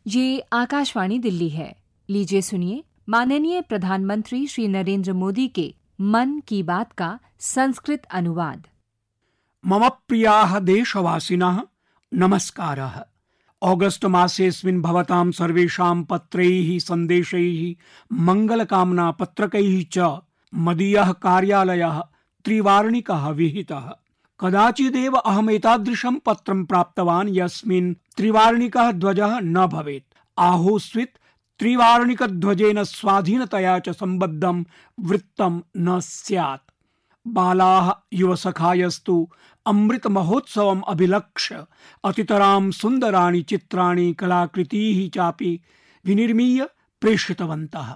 ये आकाशवाणी दिल्ली है। लीजिए सुनिए माननीय प्रधानमंत्री श्री नरेंद्र मोदी के मन की बात का संस्कृत अनुवाद। मम प्रियाः देशवासिनः नमस्कारः। ऑगस्ट मासेऽस्मिन् भवतां सर्वेषां पत्रैः सन्देशैः मङ्गलकामना पत्रकैः च मदीयः कार्यालयः त्रिवार्णिकः विहितः। कदाचिदेव अहम् एतादृशं पत्रं प्राप्तवान् यस्मिन् त्रिवार्णिकः ध्वजः न भवेत्। आहोस्वित् त्रिवार्णिकध्वजेन स्वाधीनतया च सम्बद्धं वृत्तं न स्यात्। बालाः युवसखायस्तु अमृत महोत्सवम् अभिलक्ष्य अतितरां सुन्दराणि चित्राणि कलाकृतीः चापि विनिर्मीय प्रेषितवन्तः।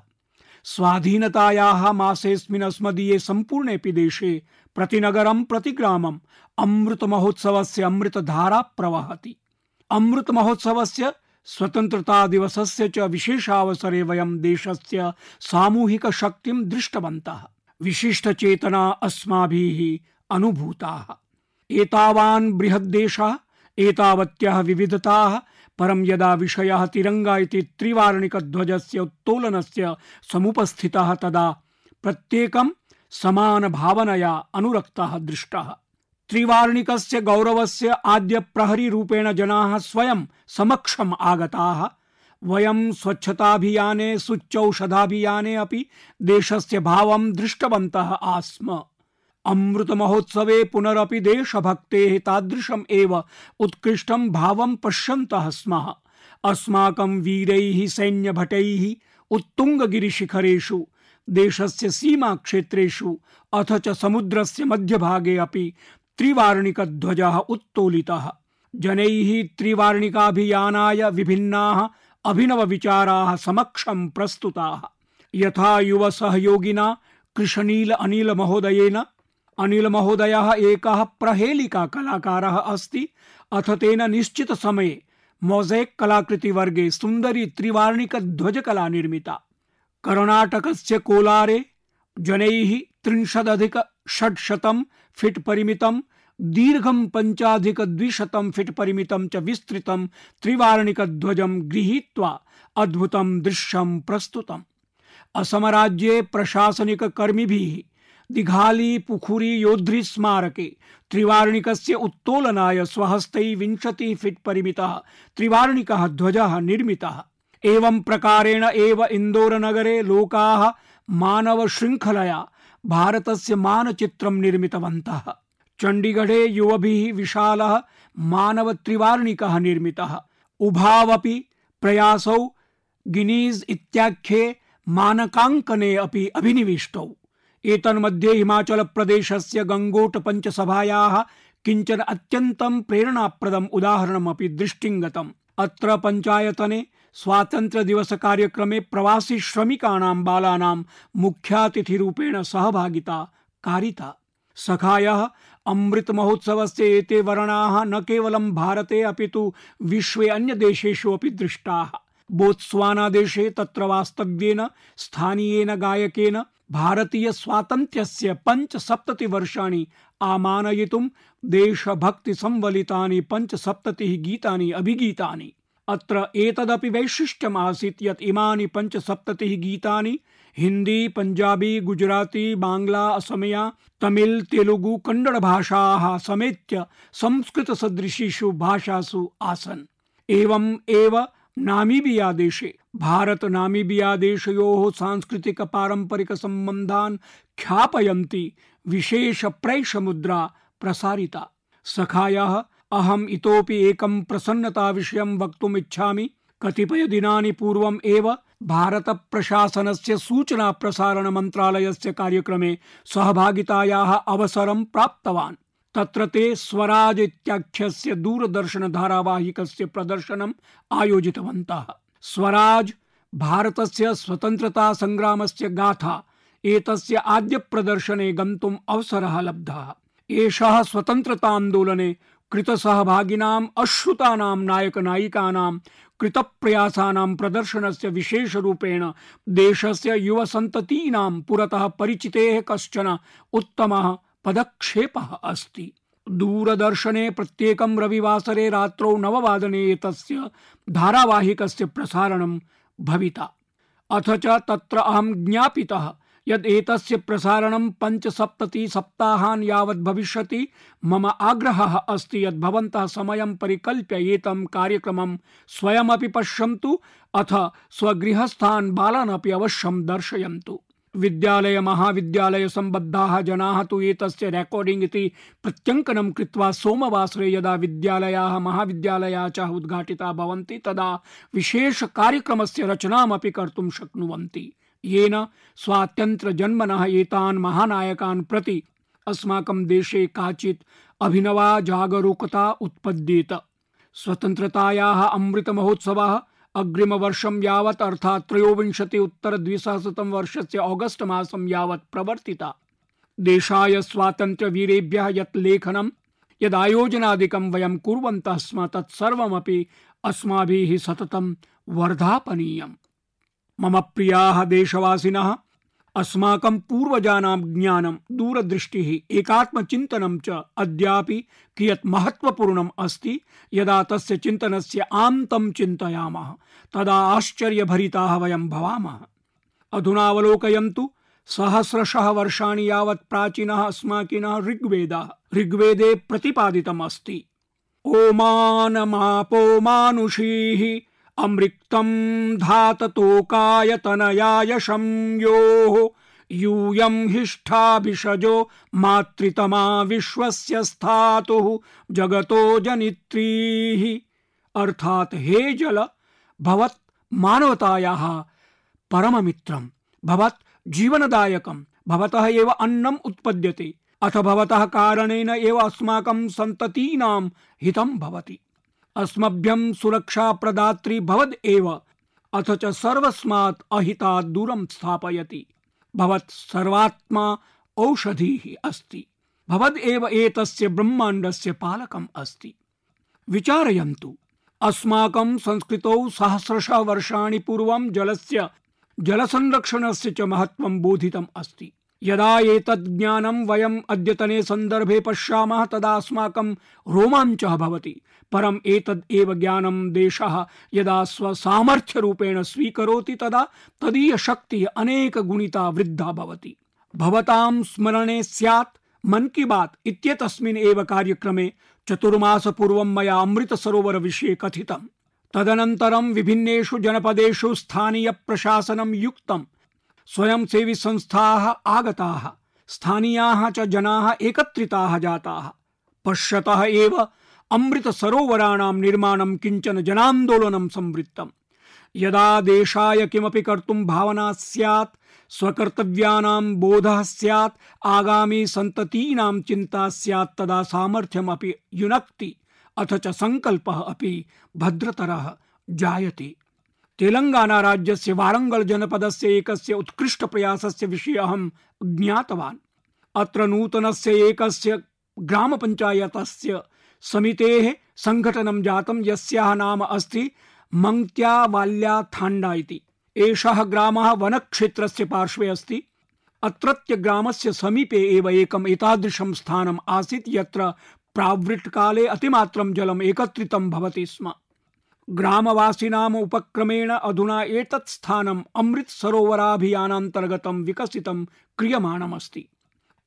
स्वाधीनतायाः मासेऽस्मिन् अस्मदीये सम्पूर्णेऽपि देशे प्रतिनगरं प्रतिग्रामम् अमृत महोत्सवस्य अमृतधारा प्रवहति। अमृत महोत्सवस्य स्वतन्त्रता दिवसस्य च विशेषावसरे वयं देशस्य सामूहिक शक्तिं दृष्टवन्तः। विशिष्टचेतना अस्माभिः अनुभूताः। एतावान् बृहद्देशः, एतावत्यः विविधताः, परं यदा विषयः तिरंगा इति त्रिवार्णिकध्वजस्य उत्तोलनस्य समुपस्थितः तदा प्रत्येकं समानभावनया अनुरक्तः दृष्टः। त्रिवार्णिकस्य गौरवस्य आद्य प्रहरी रूपेण जनाः स्वयं समक्षम् आगताः। वयं स्वच्छताभियाने सूच्यौषधाभियाने अपि देशस्य भावं दृष्टवन्तः आस्म। अमृत महोत्सवे पुनरपि देशभक्तेः तादृशम् एव उत्कृष्टं भावं पश्यन्तः स्मः। अस्माकं वीरैः सैन्यभटैः उत्तुङ्गगिरिशिखरेषु, देशस्य सीमाक्षेत्रेषु अथ च समुद्रस्य मध्यभागे अपि त्रिवार्णिकध्वजः उत्तोलितः। जनैः त्रिवार्णिकाभियानाय विभिन्नाः अभिनवविचाराः समक्षं प्रस्तुताः। यथा युवसहयोगिना कृष्णनील अनिल महोदयेन। अनिल महोदयः एकः प्रहेलिका कलाकारः अस्ति, अथ तेन निश्चित समये मोज़ेक् कलाकृतिवर्गे सुन्दरी त्रिवार्णिकध्वजकला निर्मिता। कर्णाटकस्य कोलारे जनैः 30,600 फीट परिमितं, दीर्घं 5,200 फीट परिमितं च विस्तृतं त्रिवार्णिकध्वजं गृहीत्वा अद्भुतं दृश्यं प्रस्तुतम्। असमराज्ये प्रशासनिककर्मिभिः दिघाली पुखुरी योद्धृ स्मारके त्रिवार्णिकस्य उत्तोलनाय स्वहस्तैः 20 फीट परिमितः त्रिवार्णिकः ध्वजः निर्मितः। एवं प्रकारेण एव इन्दोरनगरे लोकाः मानव श्रृङ्खलया भारतस्य मानचित्रं निर्मितवन्तः। चण्डीगढे युवभिः विशालः मानव त्रिवार्णिकः निर्मितः। उभावपि प्रयासौ गिनीज इत्याख्ये मानकाङ्कने अपि अभिनिविष्टौ। एतन्मध्ये हिमाचल प्रदेशस्य गंगोट पंचसभायाः किञ्चन अत्यन्तं प्रेरणाप्रदम् उदाहरणमपि दृष्टिङ्गतम्। अत्र पञ्चायतने स्वातन्त्र्य दिवस कार्यक्रमे प्रवासी श्रमिकाणां बालानां मुख्यातिथिरूपेण सहभागिता कारिता। सखायः अमृत महोत्सवस्य एते वर्णाः न केवलं भारते अपितु विश्वे अन्यदेशेषु अपि दृष्टाः। बोत्स्वाना देशे तत्र वास्तव्येन स्थानीयेन गायकेन भारतीय स्वातन्त्र्यस्य 75 वर्षाणि आमानयितुं देशभक्ति संवलितानि 75 गीतानि अभिगीतानि। अत्र एतदपि वैशिष्ट्यम् आसीत् यत् इमानि 75 गीतानि हिंदी, पंजाबी, गुजराती, बांग्ला, असमिया, तमिल, तेलुगु, कन्नड भाषाः समेत्य संस्कृत सदृशीषु भाषासु आसन्। एवम् एव नामीबिया देशे भारत नामीबिया देशयोः सांस्कृतिक पारंपरिक संबंधान् ख्यापयन्ती विशेष प्रैषमुद्रा प्रसारिता। सखायः अहम् इतोपि एकं प्रसन्नता विषयं वक्तुम् इच्छामि। कतिपय दिनानि पूर्वम् एव भारत प्रशासनस्य सूचना प्रसारण मन्त्रालयस्य कार्यक्रमे सहभागितायाः अवसरं प्राप्तवान्। तत्र ते स्वराज इत्याख्यस्य दूरदर्शन धारावाहिकस्य प्रदर्शनम् आयोजितवन्तः। स्वराज भारतस्य स्वतन्त्रता संग्रामस्य गाथा एतस्य आद्य प्रदर्शने गन्तुम् अवसरः लब्धः। एषः स्वतन्त्रतान्दोलने कृतसहभागिनाम् अश्रुतानां नायक नायिकानां कृतप्रयासानां प्रदर्शनस्य विशेषरूपेण देशस्य युवसन्ततीनां पुरतः परिचितेः कश्चन उत्तमः पदक्षेपः अस्ति। दूरदर्शने प्रत्येकं रविवासरे रात्रौ 9:00 एतस्य धारावाहिकस्य प्रसारणं भविता। अथ च तत्र अहं ज्ञापितः यद् एतस्य प्रसारणं 75 सप्ताहान् यावत् भविष्यति। मम आग्रहः अस्ति यद् भवन्तः समयं परिकल्प्य एतं कार्यक्रमं स्वयमपि पश्यन्तु अथ स्वगृहस्थान् बालान् अपि अवश्यं दर्शयन्तु। विद्यालय महाविद्यालय संबद्धाः जनाः तु एतस्य रेकॉर्डिंग इति प्रत्यङ्कनं कृत्वा सोमवासरे यदा विद्यालयाः महाविद्यालयाः च उद्घाटिता भवन्ति तदा विशेष कार्यक्रमस्य रचनामपि कर्तुं शक्नुवन्ति, येन स्वातन्त्र्यजन्मनः एतान् महानायकान् प्रति अस्माकं देशे काचित् अभिनवा जागरूकता उत्पद्येत। स्वतन्त्रतायाः अमृत महोत्सवः अग्रिम वर्षं यावत् अर्थात् 23-उत्तर-2000 वर्षस्य ऑगस्ट मासं यावत् प्रवर्तिता। देशाय स्वातन्त्र्यवीरेभ्यः यत् लेखनं यदायोजनादिकं वयं कुर्वन्तः स्म तत् सर्वमपि अस्माभिः सततं वर्धापनीयम्। मम प्रियाः देशवासिनः, अस्माकं पूर्वजानां ज्ञानं, दूरदृष्टिः, एकात्मचिन्तनं च अद्यापि कियत् महत्वपूर्णम् अस्ति। यदा तस्य चिन्तनस्य आन्तं चिन्तयामः तदा आश्चर्यभरिताः वयं भवामः। अधुनावलोकयन्तु, सहस्रशः वर्षाणि यावत् प्राचीनः अस्माकिनः ऋग्वेदे प्रतिपादितम् अस्ति। ओमानमापो मानुषीः अमृक्तं धाततोकाय तनयाय शम्योः यूयं हिष्ठाभिषजो मातृतमा विश्वस्य स्थातुः जगतो जनित्रीः। अर्थात हे जल, भवत् मानवतायाः परममित्रं, भवत् जीवनदायकं, भवतः एव अन्नम् उत्पद्यते, अथ भवतः कारणेन एव अस्माकं सन्ततीनां हितं भवति। अस्मभ्यं सुरक्षा प्रदात्री भवद् एव, अथ च सर्वस्मात् अहितात् दूरं स्थापयति। भवत् सर्वात्मा औषधिः अस्ति, भवद् एव एतस्य ब्रह्माण्डस्य पालकम् अस्ति। विचारयन्तु, अस्माकं संस्कृतौ सहस्रशः वर्षाणि पूर्वं जलसंरक्षणस्य च महत्त्वं बोधितम् अस्ति। यदा एतद् ज्ञानं वयम् अद्यतने संदर्भे पश्यामः तदा अस्माकं रोमाञ्चः भवति। परम् एतद् एव ज्ञानं देशः यदा स्वसामर्थ्यरूपेण स्वीकरोति तदा तदीय शक्तिः अनेकगुणिता वृद्धा भवति। भवतां स्मरणे स्यात् मन की बात इत्येतस्मिन् एव कार्यक्रमे चतुर्मासपूर्वं मया अमृत सरोवर विषये कथितम्। तदनन्तरं विभिन्नेषु जनपदेषु स्थानीय प्रशासनं युक्तं, स्वयंसेवी संस्थाः आगताः, स्थानीयाः च जनाः एकत्रिताः जाताः। पश्यतः एव अमृत सरोवराणां निर्माणं किञ्चन जनान्दोलनं संवृत्तम्। यदा देशाय किमपि कर्तुं भावना स्यात्, स्वकर्तव्यानां बोधः स्यात्, आगामी सन्ततीनां चिन्ता स्यात्, तदा सामर्थ्यमपि युनक्ति, अथ च संकल्पः अपि भद्रतरः जायते। तेलंगाना राज्यस्य वारंगल जनपदस्य एकस्य उत्कृष्ट प्रयासस्य विषये अहं ज्ञातवान्। अत्र नूतनस्य एकस्य ग्राम पंचायतस्य समितेः संघटनं जातं, यस्याः नाम अस्ति मंग्त्यावाल्या थाण्डा इति। एषः ग्रामः वनक्षेत्रस्य पार्श्वे अस्ति। अत्रत्य ग्रामस्य समीपे एव एकम् एतादृशं स्थानम् आसीत् यत्र प्रावृट्काले अतिमात्रं जलम् एकत्रितं भवति स्म। ग्रामवासिनाम् उपक्रमेण अधुना एतत् स्थानम् अमृत सरोवराभियानान्तर्गतं विकसितं क्रियमाणमस्ति।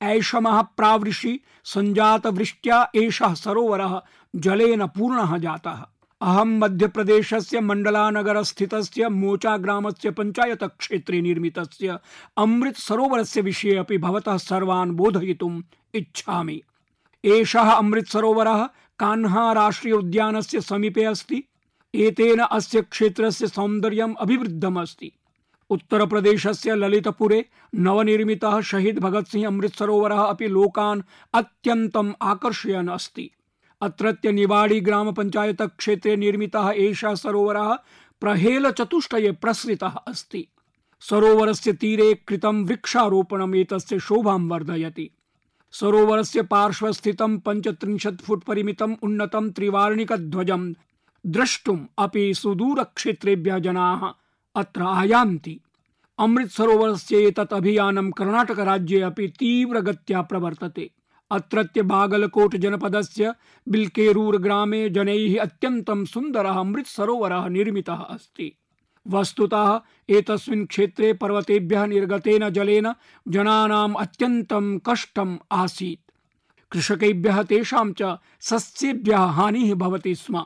ऐषमः प्रावृषि संजात वृष्ट्या एषः सरोवरः जलेन पूर्णः जातः। अहं मध्यप्रदेशस्य मंडलानगर स्थितस्य मोचा ग्रामस्य पंचायत क्षेत्रे निर्मितस्य अमृत सरोवरस्य विषये अपि भवतः सर्वान् बोधयितुम् इच्छामि। एषः अमृत सरोवरः कान्हा राष्ट्रीय उद्यानस्य समीपे अस्ति। एतेन अस्य क्षेत्रस्य सौन्दर्यम् अभिवृद्धम् अस्ति। उत्तर प्रदेशस्य ललितपुरे नवनिर्मितः शहीद भगत सिंह अमृत सरोवरः अपि लोकान् अत्यन्तम् आकर्षयन् अस्ति। अत्रत्य निवाड़ी ग्राम पंचायत क्षेत्रे निर्मितः एषः सरोवरः प्रहेल चतुष्टये प्रसृतः अस्ति। सरोवरस्य तीरे कृतं वृक्षारोपणम् एतस्य शोभां वर्धयति। सरोवरस्य पार्श्वस्थितं 35 फुट् परिमितम् उन्नतं त्रिवार्णिकध्वजं द्रष्टुम् अपि सुदूरक्षेत्रेभ्यः जनाः अत्र आयान्ति। अमृत सरोवरस्य एतत् अभियानं कर्णाटक राज्ये अपि तीव्रगत्या प्रवर्तते। अत्रत्य बागलकोट जनपदस्य बिल्केरूर ग्रामे जनैः अत्यन्तं सुन्दरः अमृत सरोवरः निर्मितः अस्ति। वस्तुतः एतस्मिन् क्षेत्रे पर्वतेभ्यः निर्गतेन जलेन जनानाम् अत्यन्तं कष्टम् आसीत्। कृषकेभ्यः तेषां च सस्येभ्यः हानिः भवति स्म।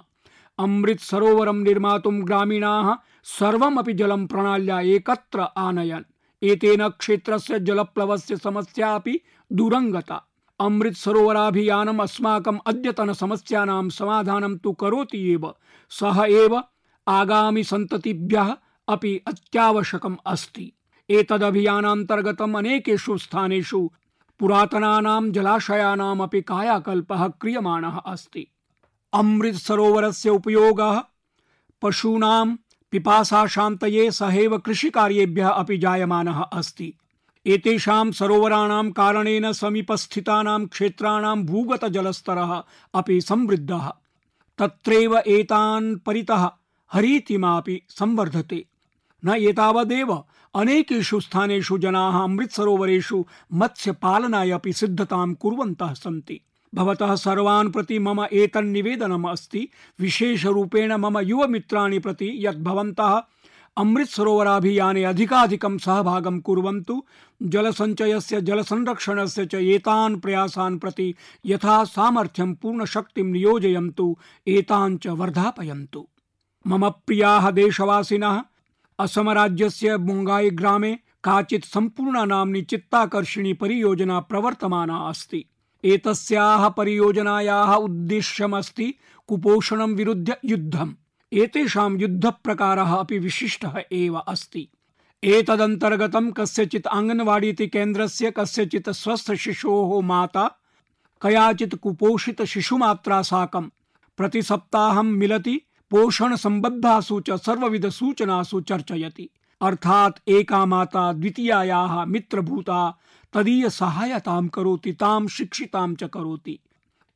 अमृत सरोवरं निर्मातुं ग्रामीणाः सर्वमपि जलं प्रणाल्या एकत्र आनयन्। एतेन क्षेत्रस्य जलप्लवस्य समस्या अपि दूरं गता। अमृत सरोवराभियानम् अस्माकम् अद्यतन समस्यानां समाधानं तु करोति एव, सः एव आगामि सन्ततिभ्यः अपि अत्यावश्यकम् अस्ति। एतदभियानान्तर्गतम् अनेकेषु स्थानेषु पुरातनानां जलाशयानाम् अपि कायाकल्पः क्रियमाणः अस्ति। अमृत सरोवरस्य उपयोगः पशूनां पिपासाशान्तये सहैव कृषिकार्येभ्यः अपि जायमानः अस्ति। एतेषां सरोवराणां कारणेन समीपस्थितानां क्षेत्राणां भूगतजलस्तरः अपि समृद्धः। तत्रैव एतान् परितः हरितिमापि संवर्धते। न एतावदेव अनेकेषु स्थानेषु जनाः अमृत सरोवरेषु मत्स्यपालनाय अपि सिद्धतां कुर्वन्तः सन्ति। भवतः सर्वान् प्रति मम एतन्निवेदनम् अस्ति, विशेषरूपेण मम युवमित्राणि प्रति, यत् भवन्तः अमृत सरोवराभियाने अधिकाधिकं सहभागं कुर्वन्तु। जलसञ्चयस्य जलसंरक्षणस्य च एतान् प्रयासान् प्रति यथा सामर्थ्यं पूर्णशक्तिं नियोजयन्तु, एतान् च वर्धापयन्तु। मम प्रियाः देशवासिनः, असमराज्यस्य बोङ्गाई ग्रामे काचित् सम्पूर्णा नाम्नी चित्ताकर्षिणी परियोजना प्रवर्तमाना अस्ति। एतस्याः परियोजनायाः उद्देश्यमस्ति कुपोषणं विरुध्य युद्धम्। एतेषां युद्धप्रकारः अपि विशिष्टः एव अस्ति। एतदन्तर्गतं कस्यचित् आङ्गनवाड़ी इति केन्द्रस्य कस्यचित् स्वस्थशिशोः माता कयाचित् कुपोषित शिशुमात्रा साकं प्रतिसप्ताहं मिलति, पोषण संबद्धासु च सर्वविध सूचनासु चर्चयति। अर्थात् एका माता द्वितीयायाः मित्रभूता तदीय सहायतां करोति, तां शिक्षितां च करोति।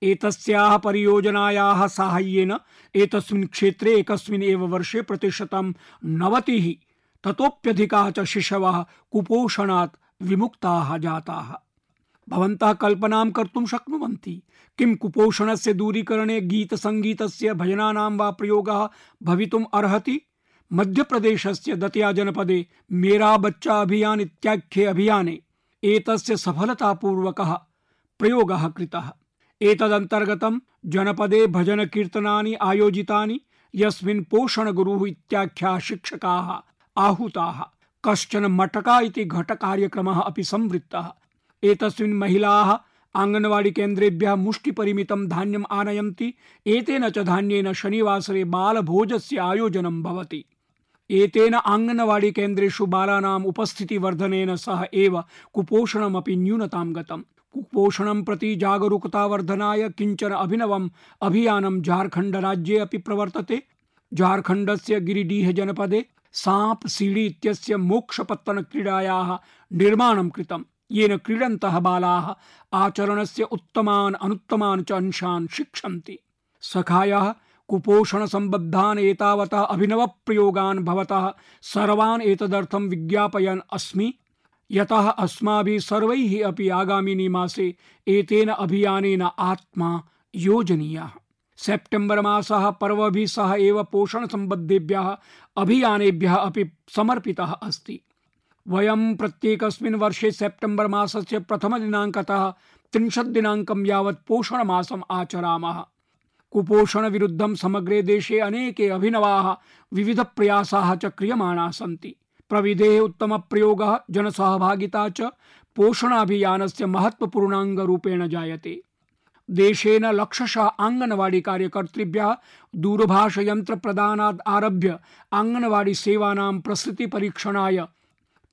एतस्याः परियोजनायाः साहाय्येन एतस्मिन् क्षेत्रे एकस्मिन् एव वर्षे प्रतिशतं 90 ततोप्यधिकाः च शिशवः कुपोषणात् विमुक्ताः जाताः। भवन्तः कल्पनां कर्तुं शक्नुवन्ति किं कुपोषणस्य दूरीकरणे गीतसङ्गीतस्य भजनानां वा प्रयोगः भवितुम् अर्हति। मध्यप्रदेशस्य दतिया जनपदे मेरा बच्चा अभियान इत्याख्ये अभियाने एतस्य सफलतापूर्वकः प्रयोगः कृतः। एतदन्तर्गतं जनपदे भजन कीर्तनानि आयोजितानि, यस्मिन् पोषण गुरुः इत्याख्याः शिक्षकाः आहूताः। कश्चन मटका इति घटकार्यक्रमः अपि संवृत्तः। एतस्मिन् महिलाः आङ्गनवाड़ी केन्द्रेभ्यः मुष्टिपरिमितं धान्यम् आनयन्ति। एतेन च धान्येन शनिवासरे बालभोजस्य आयोजनं भवति। एतेन आङ्गनवाड़ी केन्द्रेषु बालानाम् उपस्थितिवर्धनेन सह एव कुपोषणमपि न्यूनतां गतम्। कुपोषणं प्रति जागरूकतावर्धनाय किञ्चन अभिनवम् अभियानं झारखण्डराज्ये अपि प्रवर्तते। झारखण्डस्य गिरिडीह जनपदे सांप सीढ़ी इत्यस्य मोक्षपत्तन क्रीडायाः निर्माणं कृतम्, येन क्रीडन्तः बालाः आचरणस्य उत्तमान् अनुत्तमान् च अंशान् शिक्षन्ति। सखायः कुपोषण संबद्धान् एतावता अभिनव प्रयोगान् भवतः सर्वान् एतदर्थं विज्ञापयन् अस्मि, यतः अस्माभिः सर्वैः अपि आगामिनि मासे एतेन अभियानेन आत्मा योजनीयः। सेप्टेम्बर मासः पर्वभिः सह एव पोषण संबद्धेभ्यः अभियानेभ्यः अपि समर्पितः अस्ति। वयं प्रत्येकस्मिन् वर्षे सेप्टेम्बर मासस्य प्रथम दिनाङ्कतः 30 दिनाङ्कं यावत् पोषण मासम् आचरामः। कुपोषण विरुद्धं समग्रे देशे अनेके अभिनवाः विविध प्रयासाः च क्रियमाणाः सन्ति। प्रविधेः उत्तम प्रयोगः, जनसहभागिता च पोषणाभियानस्य महत्वपूर्णाङ्गरूपेण जायते। देशेन लक्षशः आङ्गनवाड़ी कार्यकर्तृभ्यः दूरभाषयन्त्र प्रदानात् आरभ्य आङ्गनवाड़ी सेवानां प्रस्तुतिपरीक्षणाय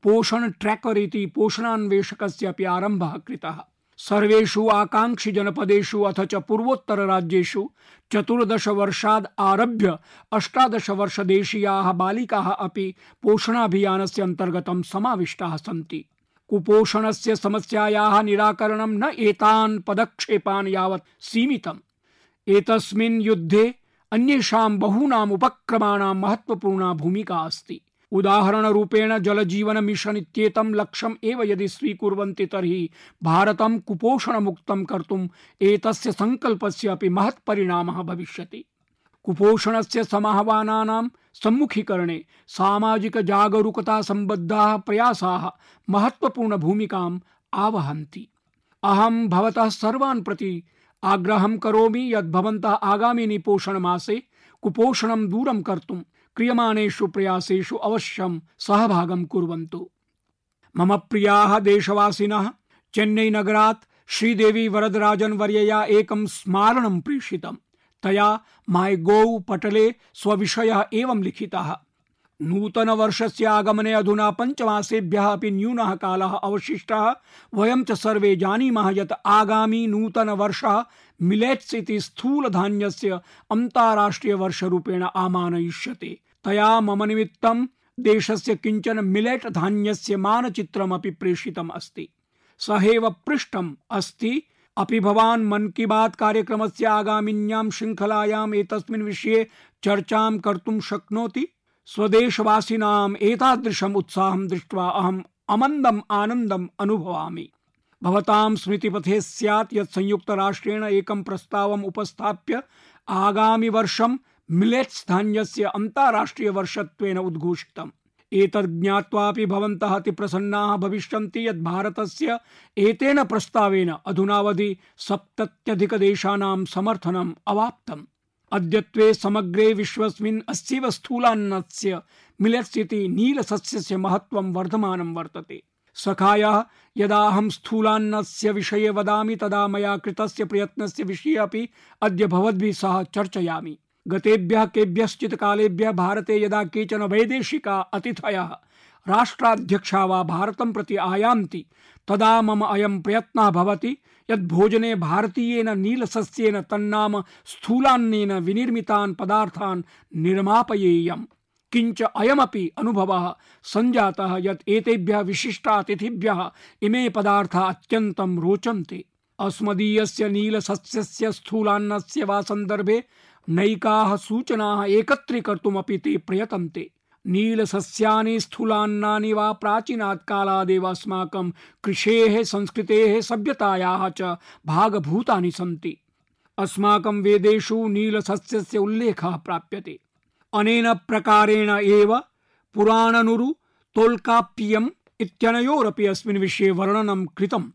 पोषण ट्रैकर इति पोषणान्वेषकस्य अपि आरम्भः कृतः। सर्वेषु आकांक्षी जनपदेषु अथ च पूर्वोत्तर राज्येषु 14 वर्षाद् आरभ्य 18 वर्षदेशीयाः बालिकाः अपि पोषणाभियानस्य अन्तर्गतं समाविष्टाः सन्ति। कुपोषणस्य समस्यायाः निराकरणं न एतान् पदक्षेपान् यावत् सीमितम्। एतस्मिन् युद्धे अन्येषां बहूनाम् उपक्रमाणां महत्वपूर्णा भूमिका अस्ति। उदाहरणरूपेण जलजीवन मिशन इत्येतं लक्ष्यम् एव यदि स्वीकुर्वन्ति तर्हि भारतं कुपोषणमुक्तं कर्तुम् एतस्य सङ्कल्पस्य अपि महत्परिणामः भविष्यति। कुपोषणस्य समाह्वानानां सम्मुखीकरणे सामाजिक जागरूकता सम्बद्धाः प्रयासाः महत्वपूर्ण भूमिकाम् आवहन्ति। अहं भवतः सर्वान् प्रति आग्रहं करोमि यत् भवन्तः आगामिनि पोषणमासे कुपोषणं दूरं कर्तुं क्रियमाणेषु प्रयासेषु अवश्यं सहभागं कुर्वन्तु। मम प्रियाः देशवासिनः, चेन्नई नगरात् श्रीदेवी वरदराजन वर्यया एकं स्मारणं प्रेषितं। तया माईगोव पटले स्वविषयः एवं लिखितः: नूतन वर्षस्य आगमने अधुना 5 मासेभ्यः अपि न्यूनः कालः अवशिष्टः। वयं च सर्वे जानीमः यत् आगामी नूतन वर्षः मिलेट्स् इति स्थूलधान्यस्य अन्ताराष्ट्रियवर्षरूपेण आमानयिष्यते। तया मम निमित्तं देशस्य किञ्चन मिलेट् धान्यस्य मानचित्रमपि प्रेषितम् अस्ति। सहैव पृष्टम् अस्ति: अपि भवान् मन की बात कार्यक्रमस्य आगामिन्यां शृङ्खलायाम् एतस्मिन् विषये चर्चां कर्तुं शक्नोति। स्वदेशवासिनाम् एतादृशम् उत्साहं दृष्ट्वा अहम् अमन्दम् आनन्दम् अनुभवामि। भवतां स्मृतिपथे स्यात् यत् संयुक्तराष्ट्रेण एकं प्रस्तावम् उपस्थाप्य आगामि वर्षं मिलेट्स् धान्यस्य अन्ताराष्ट्रियवर्षत्वेन उद्घोषितम्। एतद् ज्ञात्वापि भवन्तः अतिप्रसन्नाः भविष्यन्ति यत् भारतस्य एतेन प्रस्तावेन अधुनावधि 70 देशानां समर्थनम् अवाप्तम्। अद्यत्वे समग्रे विश्वस्मिन् अस्यैव स्थूलान्नस्य मिलेट्स् इति नीलसस्यस्य महत्त्वं वर्धमानं वर्तते। सखायः, यदा अहं स्थूलान्नस्य विषये वदामि तदा मया कृतस्य प्रयत्नस्य विषये अपि अद्य भवद्भिः सह चर्चयामि। गतेभ्यः केभ्यश्चित् कालेभ्यः भारते यदा केचन वैदेशिका अतिथयः राष्ट्राध्यक्षाः वा भारतं प्रति आयान्ति तदा मम अयं प्रयत्नः भवति यत् भोजने भारतीयेन नीलसस्येन तन्नाम स्थूलान्नेन विनिर्मितान् पदार्थान् निर्मापयेयम्। किञ्च अयमपि अनुभवः सञ्जातः यत् एतेभ्यः विशिष्टातिथिभ्यः इमे पदार्थाः अत्यन्तं रोचन्ते। अस्मदीयस्य नीलसस्यस्य स्थूलान्नस्य वा सन्दर्भे नैकाः सूचनाः एकत्रीकर्तुमपि ते प्रयतन्ते। नीलसस्यानि स्थूलान्नानि वा प्राचीनात् कालादेव अस्माकं कृषेः, संस्कृतेः, सभ्यतायाः च भागभूतानि सन्ति। अस्माकं वेदेषु नीलसस्यस्य उल्लेखः प्राप्यते। अनेन प्रकारेण एव पुराणनुरु, तोल्काप्पियम् इत्यनयोरपि अस्मिन् विषये वर्णनं कृतम्।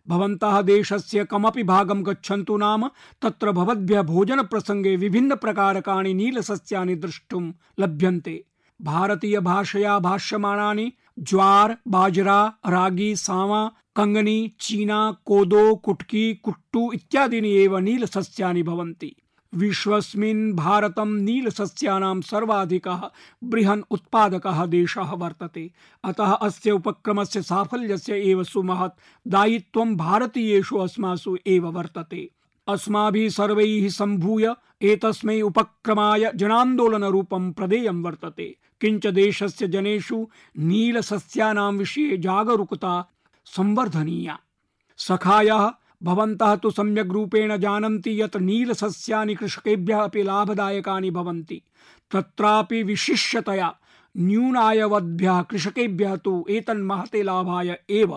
भवन्तः देशस्य कमपि भागं गच्छन्तु नाम तत्र भवद्भ्यः भोजनप्रसङ्गे विभिन्नप्रकारकाणि नीलसस्यानि द्रष्टुं लभ्यन्ते। भारतीय भाषया भाष्यमाणानि ज्वार, बाजरा, रागी, सामा, कंगनी, चीना, कोदो, कुटकी, कुट्टू इत्यादीनि एव नीलसस्यानि भवन्ति। विश्वस्मिन् भारतं नीलसस्यानां सर्वाधिकः बृहन् उत्पादकः देशः वर्तते। अतः अस्य उपक्रमस्य साफल्यस्य एव सुमहत् दायित्वं भारतीयेषु अस्मासु एव वर्तते। अस्माभिः सर्वैः सम्भूय एतस्मै उपक्रमाय जनान्दोलनरूपं प्रदेयं वर्तते। किञ्च देशस्य जनेषु नीलसस्यानां विषये जागरूकता संवर्धनीया। सखायः, भवन्तः तु सम्यग् रूपेण जानन्ति यत् नीलसस्यानि कृषकेभ्यः अपि लाभदायकानि भवन्ति। तत्रापि विशिष्यतया न्यूनायवद्भ्यः कृषकेभ्यः तु एतन्महते लाभाय एव।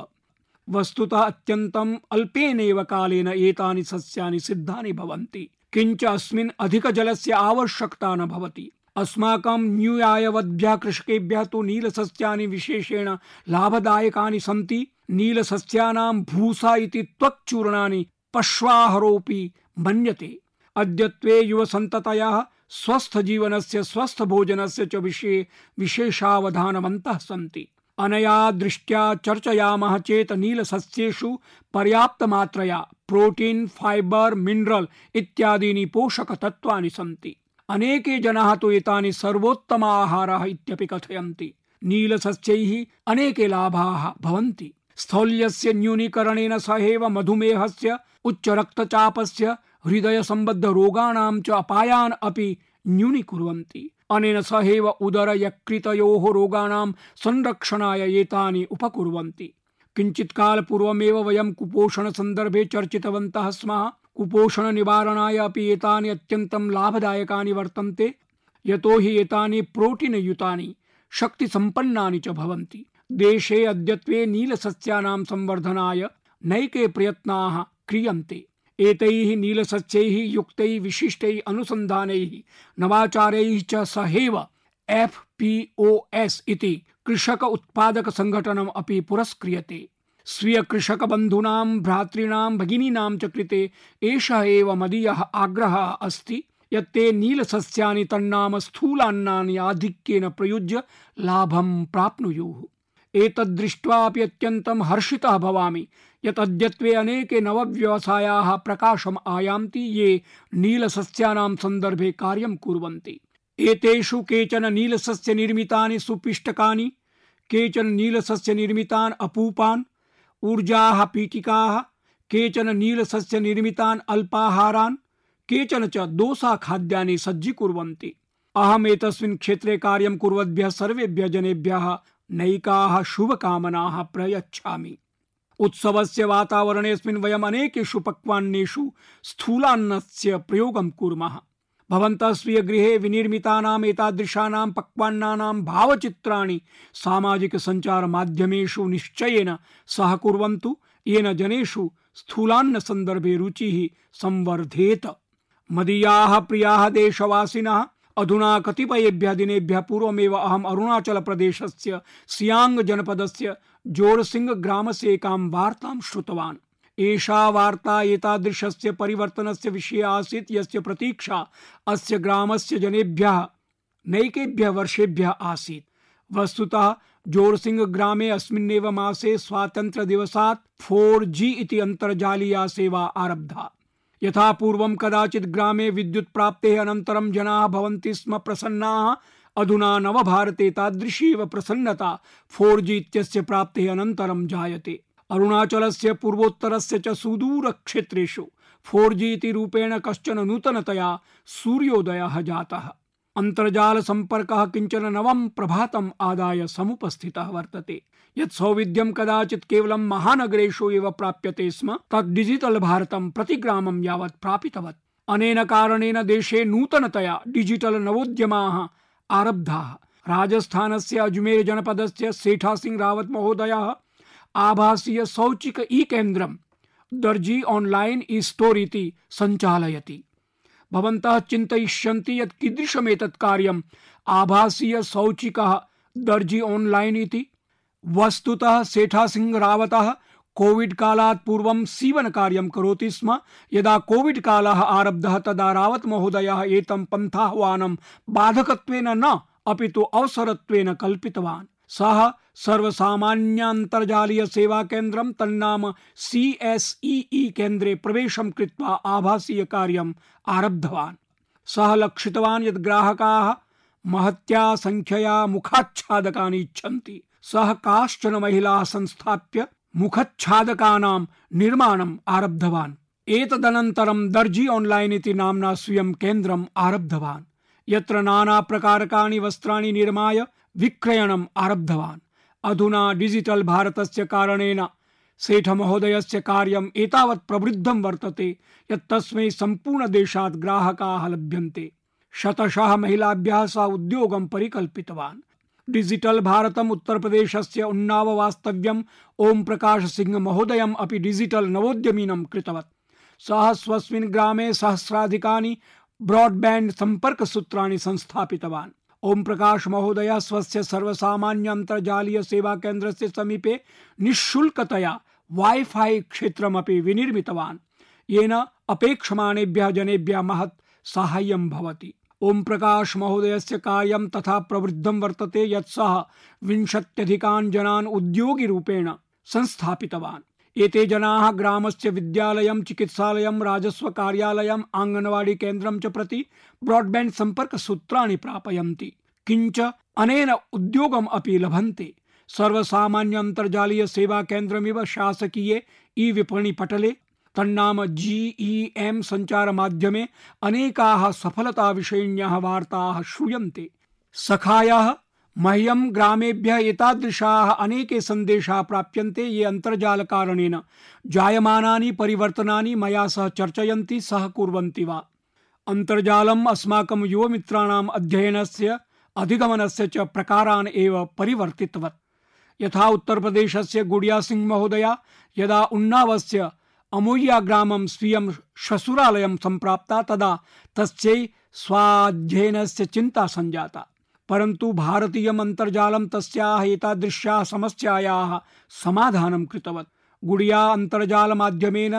वस्तुतः अत्यन्तम् अल्पेनैव कालेन एतानि सस्यानि सिद्धानि भवन्ति। किञ्च अस्मिन् अधिकजलस्य आवश्यकता न भवति। अस्माकं न्यूनायवद्भ्यः कृषकेभ्यः तु नीलसस्यानि विशेषेण लाभदायकानि सन्ति। नीलसस्यानां भूसा इति त्वक्चूर्णानि पश्वाहारोऽपि मन्यते। अद्यत्वे युवसन्ततयः स्वस्थजीवनस्य, स्वस्थभोजनस्य च विषये विशेषावधानवन्तः सन्ति। अनया दृष्ट्या चर्चयामः चेत् नीलसस्येषु पर्याप्तमात्रया प्रोटीन्, फाइबर, मिनरल इत्यादीनि पोषकतत्त्वानि सन्ति। अनेके जनाः तु एतानि सर्वोत्तम आहारः इत्यपि कथयन्ति। नीलसस्यैः अनेके लाभाः भवन्ति। स्थौल्यस्य न्यूनीकरणेन सहैव मधुमेहस्य, उच्चरक्तचापस्य, हृदयसम्बद्धरोगाणां च अपायान् अपि न्यूनीकुर्वन्ति। अनेन सहैव उदरयकृतयोः रोगाणां संरक्षणाय एतानि उपकुर्वन्ति। किञ्चित् कालपूर्वमेव वयं कुपोषणसन्दर्भे चर्चितवन्तः स्मः। कुपोषणनिवारणाय अपि एतानि अत्यन्तं लाभदायकानि वर्तन्ते। यतो हि एतानि प्रोटीनयुतानि, शक्तिसम्पन्नानि च भवन्ति। देशे अद्यत्वे नीलसस्यानां संवर्धनाय नैके प्रयत्नाः क्रियन्ते। एतैः नीलसस्यैः युक्तैः विशिष्टैः अनुसन्धानैः नवाचारैः च सहैव FPOS इति कृषक उत्पादक संघटनम् अपि पुरस्क्रियते। स्वीय कृषक बन्धूनां भ्रातॄणां भगिनीनां च कृते एषः एव मदीयः आग्रहः अस्ति यत् ते नीलसस्यानि तन्नाम स्थूलान्नानि आधिक्येन प्रयुज्य लाभं प्राप्नुयुः। एतद्दृष्ट्वा अपि अत्यन्तं हर्षितः भवामि यत् अद्यत्वे अनेके नवव्यवसायाः प्रकाशम् आयान्ति ये नीलसस्यानां सन्दर्भे कार्यं कुर्वन्ति। एतेषु केचन नीलसस्य निर्मितानि सुपिष्टकानि, केचन नीलसस्य निर्मितान् अपूपान्, ऊर्जाः पीठिकाः, केचन नीलसस्य निर्मितान् अल्पाहारान्, केचन च दोसा खाद्यानि सज्जीकुर्वन्ति। अहम् एतस्मिन् क्षेत्रे कार्यं कुर्वद्भ्यः सर्वेभ्यः जनेभ्यः नैकाः शुभकामनाः प्रयच्छामि। उत्सवस्य वातावरणेऽस्मिन् वयम् अनेकेषु पक्वान्नेषु स्थूलान्नस्य प्रयोगं कुर्मः। भवन्तः स्वीय गृहे विनिर्मितानाम् एतादृशानां पक्वान्नानां भावचित्राणि सामाजिक संचार माध्यमेषु निश्चयेन सहकुर्वन्तु, येन जनेषु स्थूलान्न संदर्भे रुचिः संवर्धेत। मदीयाः प्रियाः देशवासिनः, अधुना कतिपयेभ्यः दिनेभ्यः पूर्वमेव अहम् अरुणाचल प्रदेशस्य सियांग जनपदस्य जोरसिंग ग्रामस्य एकां वार्तां श्रुतवान्। एषा वार्ता एतादृशस्य परिवर्तनस्य विषये आसीत् यस्य प्रतीक्षा अस्य ग्रामस्य जनेभ्यः नैकेभ्यः वर्षेभ्यः आसीत्। वस्तुतः जोरसिंग ग्रामे अस्मिन्नेव मासे स्वातन्त्र्यदिवसात् 4G इति अन्तर्जालीया सेवा आरब्धा। यथा पूर्वं कदाचित् ग्रामे विद्युत् प्राप्तेः अनन्तरं जनाः भवन्ति स्म प्रसन्नाः, अधुना नवभारते तादृशी एव प्रसन्नता 4G इत्यस्य प्राप्तेः अनन्तरं जायते। अरुणाचलस्य पूर्वोत्तरस्य च सुदूरक्षेत्रेषु 4G इति रूपेण कश्चन नूतनतया सूर्योदयः जातः। अन्तर्जालसम्पर्कः किञ्चन नवं प्रभातम् आदाय समुपस्थितः वर्तते। यत् सौविध्यं कदाचित् केवलं महानगरेषु एव प्राप्यते स्म, तत् डिजिटल भारतं प्रतिग्रामं यावत् प्रापितवत्। अनेन कारणेन देशे नूतनतया डिजिटल नवोद्यमाः आरब्धाः। राजस्थानस्य अजमेर जनपदस्य सेठा सिंह रावत महोदयः आभासीय सौचिक ई-केन्द्रं दर्जी ऑनलाइन ई-स्टोर इति सञ्चालयति। भवन्तः चिन्तयिष्यन्ति यत् कीदृशमेतत् कार्यम् आभासीय सौचिकः दर्जी ऑनलाइन इति। वस्तुतः सेठा सिंह रावतः कोविड कालात् पूर्वं सीवन कार्यं करोति स्म। यदा कोविड कालः आरब्धः तदा रावत महोदयः एतं पन्थाह्वानं बाधकत्वेन न अपितु अवसरत्वेन कल्पितवान्। सः सर्वसामान्यान्तर्जालीय सेवा केन्द्रं तन्नाम CSEE केन्द्रे प्रवेशं कृत्वा आभासीय कार्यम् आरब्धवान्। सः लक्षितवान् यत् ग्राहकाः महत्या संख्यया मुखाच्छादकानि इच्छन्ति। सः काश्चन महिलाः संस्थाप्य मुखच्छादकानां निर्माणम् आरब्धवान्। एतदनन्तरं दर्जी ऑनलाइन इति नाम्ना स्वीयं केन्द्रम् आरब्धवान्, यत्र नाना प्रकारकाणि वस्त्राणि निर्माय विक्रयणम् आरब्धवान्। अधुना डिजिटल भारतस्य कारणेन सेठ महोदयस्य कार्यम् एतावत् प्रवृद्धं वर्तते यत् तस्मै सम्पूर्ण देशात् ग्राहकाः लभ्यन्ते। शतशः महिलाभ्यः सः उद्योगं परिकल्पितवान्। डिजिटल भारतम् उत्तर प्रदेशस्य उन्नाव वास्तव्यम् ओम प्रकाश सिंह महोदयम् अपि डिजिटल नवोद्यमिनं कृतवत्। सः स्वस्मिन् ग्रामे सहस्राधिकानि ब्रॉडबैंड संपर्कसूत्राणि संस्थापितवान्। ओम प्रकाश महोदयः स्वस्य सर्वसामान्य अन्तर्जालीय सेवा केन्द्रस्य समीपे निःशुल्कतया वाईफाई क्षेत्रमपि विनिर्मितवान्, येन अपेक्षमाणेभ्यः जनेभ्यः महत् साहाय्यं भवति। ओम प्रकाश महोदयस्य कार्यं तथा प्रवृद्धं वर्तते यत् सः 20 जनान् उद्योगिरूपेण संस्थापितवान्। एते जनाः ग्रामस्य विद्यालयं, चिकित्सालयं, राजस्व कार्यालयं, आंगनवाड़ी केन्द्रं च प्रति ब्रॉडबैंड संपर्कसूत्राणि प्रापयन्ति, किञ्च अनेन उद्योगम् अपि लभन्ते। सर्वसामान्य अन्तर्जालीय सेवा केन्द्रमिव शासकीये ई-विपणि पटले तन्नाम GEM संचार माध्यमे अनेकाः सफलता विषयिण्यः वार्ताः श्रूयन्ते। सखायाः मह्यं ग्रामेभ्यः एतादृशाः अनेके सन्देशाः प्राप्यन्ते ये अन्तर्जाल कारणेन जायमानानि परिवर्तनानि मया सह चर्चयन्ति, सह कुर्वन्ति वा। अन्तर्जालम् अस्माकं युवमित्राणाम् अध्ययनस्य, अधिगमनस्य च प्रकारान् एव परिवर्तितवत्। यथा उत्तरप्रदेशस्य गुडिया सिंह महोदया यदा उन्नावस्य अमोया ग्रामं स्वीयं श्वशुरालयं सम्प्राप्ता तदा तस्यै स्वाध्ययनस्य चिन्ता सञ्जाता, परन्तु भारतीयम् अन्तर्जालं तस्याः एतादृश्याः समस्यायाः समाधानं कृतवत्। गुडिया अन्तर्जालमाध्यमेन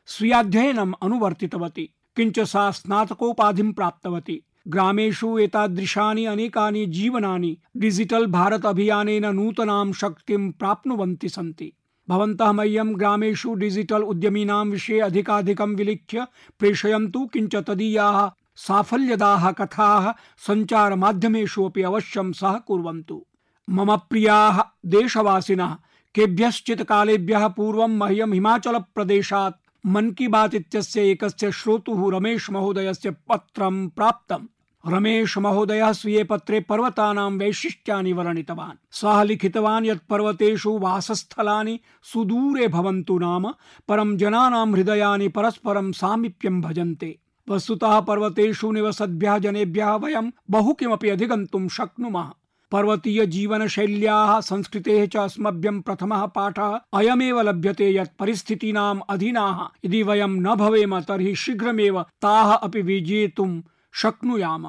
स्वीयाध्ययनम् अनुवर्तितवती, किञ्च सा स्नातकोपाधिं प्राप्तवती। ग्रामेषु एतादृशानि अनेकानि जीवनानि डिजिटल भारत अभियानेन नूतनां शक्तिं प्राप्नुवन्ति सन्ति। भवन्तः मह्यं ग्रामेषु डिजिटल उद्यमीनां विषये अधिकाधिकं विलिख्य प्रेषयन्तु, किञ्च तदीयाः साफल्यदाः कथाः सञ्चारमाध्यमेषु अपि अवश्यं सहकुर्वन्तु। मम प्रियाः देशवासिनः, केभ्यश्चित् कालेभ्यः पूर्वं मह्यं हिमाचलप्रदेशात् मन की बात इत्यस्य एकस्य श्रोतुः रमेश महोदयस्य पत्रं प्राप्तम्। रमेश महोदयः स्वीये पत्रे पर्वतानां वैशिष्ट्यानि वर्णितवान्। सः लिखितवान् यत् पर्वतेषु वासस्थलानि सुदूरे भवन्तु नाम परं जनानां हृदयानि परस्परं सामीप्यं भजन्ते। वस्तुतः पर्वतेषु निवसद्भ्यः जनेभ्यः वयं बहु किमपि अधिगन्तुं शक्नुमः। पर्वतीय जीवन शैल्याः संस्कृतेः च अस्मभ्यं प्रथमः पाठः अयमेव लभ्यते यत् परिस्थितीनाम् अधीनाः यदि वयं न भवेम तर्हि शीघ्रमेव ताः अपि विजेतुं शक्नुयाम।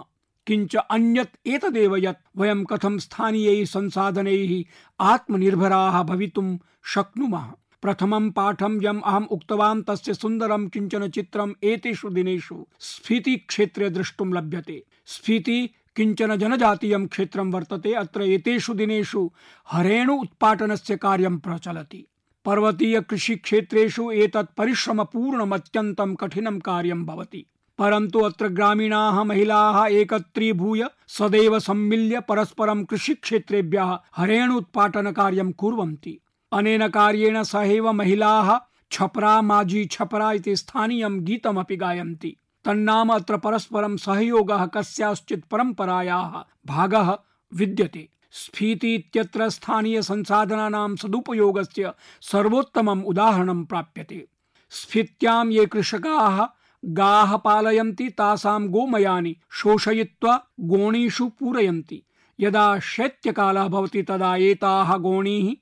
किञ्च अन्यत् एतदेव यत् वयं कथं स्थानीयैः संसाधनैः आत्मनिर्भराः भवितुं शक्नुमः। प्रथमं पाठं यम् अहम् उक्तवान् तस्य सुन्दरं किञ्चन चित्रम् एतेषु दिनेषु स्फीति क्षेत्रे द्रष्टुं लभ्यते। स्फीति किञ्चन जनजातीयं क्षेत्रं वर्तते। अत्र एतेषु दिनेषु हरेणु उत्पाटनस्य कार्यं प्रचलति। पर्वतीय कृषि क्षेत्रेषु एतत् परिश्रमपूर्णम् अत्यन्तं कठिनं कार्यं भवति, परन्तु अत्र ग्रामीणाः महिलाः एकत्रीभूय सदैव सम्मिल्य परस्परं कृषिक्षेत्रेभ्यः हरेणु उत्पाटन कार्यं कुर्वन्ति। अनेन कार्येण सहैव महिलाः छपरा माजी छपरा इति स्थानीयं गीतमपि गायन्ति। तन्नाम अत्र परस्परं सहयोगः कस्याश्चित् परम्परायाः भागः विद्यते। स्फीति इत्यत्र स्थानीय संसाधनानां सदुपयोगस्य सर्वोत्तमम् उदाहरणं प्राप्यते। स्फीत्यां ये कृषकाः गाः पालयन्ति तासां गोमयानि शोषयित्वा गोणीषु पूरयन्ति। यदा शैत्यकालः भवति तदा एताः गोणीः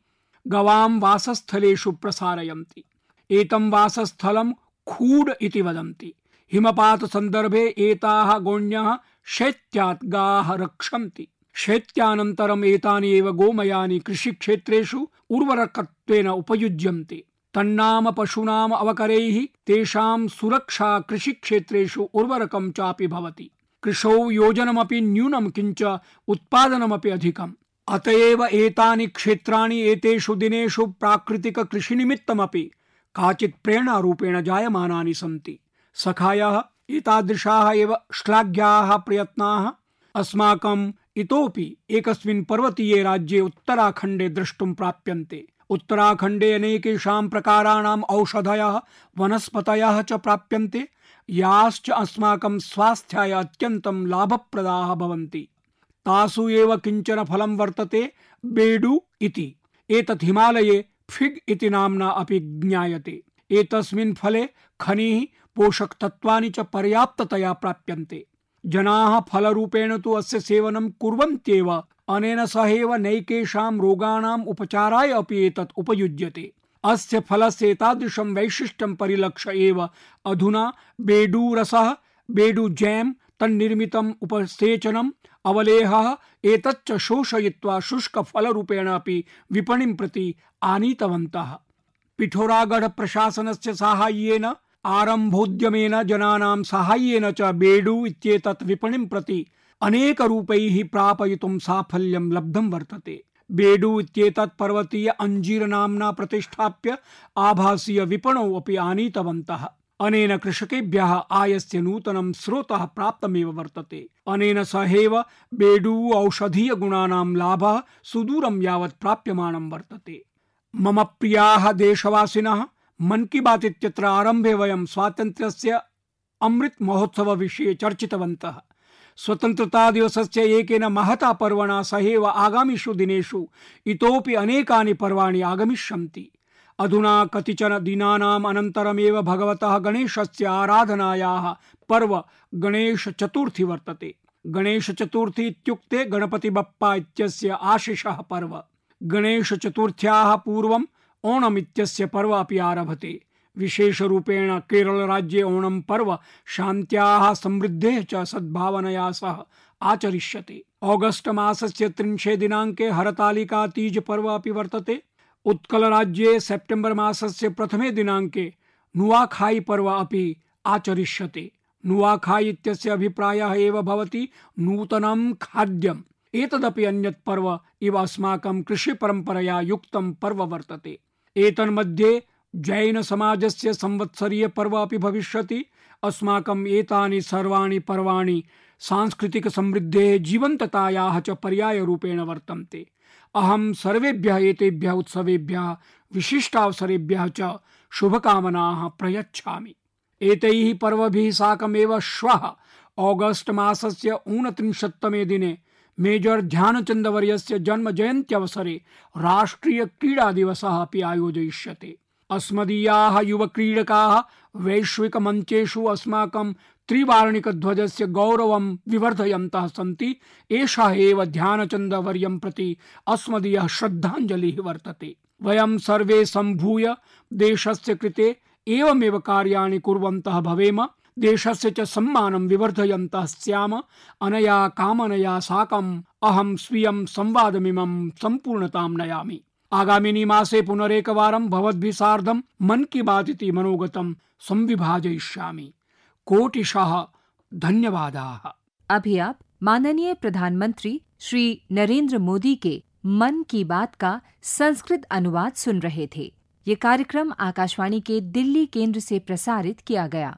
गवां वासस्थलेषु प्रसारयन्ति। एतं वासस्थलं खूड इति वदन्ति। हिमपात संदर्भे एताः गोण्यः शैत्यात् गाः रक्षन्ति। शैत्यानन्तरम् एतानि एव गोमयानि कृषिक्षेत्रेषु उर्वरकत्वेन उपयुज्यन्ते। तन्नाम पशूनाम् अवकरैः तेषां सुरक्षा कृषिक्षेत्रेषु उर्वरकं चापि भवति। कृषौ योजनमपि न्यूनं किञ्च उत्पादनमपि अधिकम्। अतएव एतानि क्षेत्राणि एतेषु दिनेषु प्राकृतिक कृषिनिमित्तमपि काचित् प्रेरणारूपेण जायमानानि सन्ति। सखायाः एतादृशाः एव श्लाघ्याः प्रयत्नाः अस्माकम् इतोपि एकस्मिन् पर्वतीये राज्ये उत्तराखण्डे द्रष्टुं प्राप्यन्ते। उत्तराखण्डे अनेकेषां प्रकाराणाम् औषधयः वनस्पतयः च प्राप्यन्ते, याश्च अस्माकं स्वास्थ्याय अत्यन्तं लाभप्रदाः भवन्ति। तासु एव किञ्चन फलं वर्तते बेडु इति। एतत् हिमालये फिग् इति नाम्ना अपि ज्ञायते। एतस्मिन् फले खनिः पोषक तत्वानि च पर्याप्ततया प्राप्यन्ते। जनाः फलरूपेण तु अस्य सेवनं कुर्वन्त्येव। अनेन सहैव नैकेषां रोगाणाम् उपचाराय अपि एतत् उपयुज्यते। अस्य फलस्य एतादृशं वैशिष्ट्यं परिलक्ष्य एव अधुना बेडूरसः, बेडू जैम, तन्निर्मितम् उपसेचनम्, अवलेहः एतच्च शोषयित्वा शुष्कफलरूपेण अपि विपणिं प्रति आनीतवन्तः। पिठोरागढ़ प्रशासनस्य साहाय्येन आरम्भोद्यमेन जनानां साहाय्येन च बेडू इत्येतत् विपणिं प्रति अनेकरूपैः प्रापयितुं साफल्यं लब्धं वर्तते। बेडू इत्येतत् पर्वतीय अंजीर नाम्ना प्रतिष्ठाप्य आभासीय विपणौ अपि आनीतवन्तः। अनेन कृषकेभ्यः आयस्य नूतनं स्रोतः प्राप्तमेव वर्तते। अनेन सहैव बेडू औषधीय गुणानां लाभः सुदूरं यावत् प्राप्यमानं वर्तते। मम प्रियाः देशवासिनः, मन की बात इत्यत्र आरम्भे वयं स्वातन्त्र्यस्य अमृत महोत्सव विषये चर्चितवन्तः। स्वतन्त्रता दिवसस्य एकेन महता पर्वणा सहैव आगामिषु दिनेषु इतोपि अनेकानि पर्वाणि आगमिष्यन्ति। अधुना कतिचन दिनानाम् अनन्तरमेव भगवतः गणेशस्य आराधनायाः पर्व गणेश चतुर्थी वर्तते। गणेश चतुर्थी इत्युक्ते गणपति बप्पा इत्यस्य आशिषः पर्व। गणेश चतुर्थ्याः पूर्वम् ओणम् इत्यस्य पर्व अपि आरभते। विशेषरूपेण केरल राज्ये ओणम् पर्व शान्त्याः समृद्धेः च सद्भावनया सह आचरिष्यते। ऑगस्ट मासस्य 30 दिनाङ्के हरतालिका तीज पर्व अपि वर्तते। उत्कल राज्ये सेप्टेम्बर मासस्य 1 दिनाङ्के नुआखाई पर्व अपि आचरिष्यते। नुआखाई इत्यस्य अभिप्रायः एव भवति नूतनं खाद्यम्। एतदपि अन्यत् पर्व इव अस्माकं कृषिपरम्परया युक्तं पर्व वर्तते। एतन्मध्ये जैन समाजस्य संवत्सरीय पर्व अपि भविष्यति। अस्माकं एतानि सर्वाणि पर्वाणि सांस्कृतिक समृद्धेः जीवन्ततायाः च पर्यायरूपेण वर्तन्ते। अहं सर्वेभ्यः एतेभ्यः उत्सवेभ्यः विशिष्टावसरेभ्यः च शुभकामनाः प्रयच्छामि। एतैः पर्वभिः साकमेव श्वः ऑगस्ट मासस्य 29तमे दिने मेजर ध्यानचन्दवर्यस्य जन्मजयन्त्यवसरे राष्ट्रिय क्रीडा दिवसः अपि आयोजयिष्यते। अस्मदीयाः युवक्रीडकाः वैश्विकमञ्चेषु अस्माकं त्रिवार्णिकध्वजस्य गौरवं विवर्धयन्तः सन्ति। एषः एव ध्यानचन्दवर्यं प्रति अस्मदीयः श्रद्धाञ्जलिः वर्तते। वयं सर्वे सम्भूय देशस्य कृते एवमेव कार्याणि कुर्वन्तः भवेम। देशस्य च सम्मानं विवर्धयन्तः स्याम। अनया कामनया साकम् अहं स्वीयं संवादमिमं सम्पूर्णतां नयामि। आगामिनि मासे पुनरेकवारं भवद्भिः सार्धं मन की बात इति मनोगतं संविभाजयिष्यामि। कोटिशः धन्यवादाः। अभी आप माननीय प्रधानमंत्री श्री नरेंद्र मोदी के मन की बात का संस्कृत अनुवाद सुन रहे थे। ये कार्यक्रम आकाशवाणी के दिल्ली केंद्र से प्रसारित किया गया।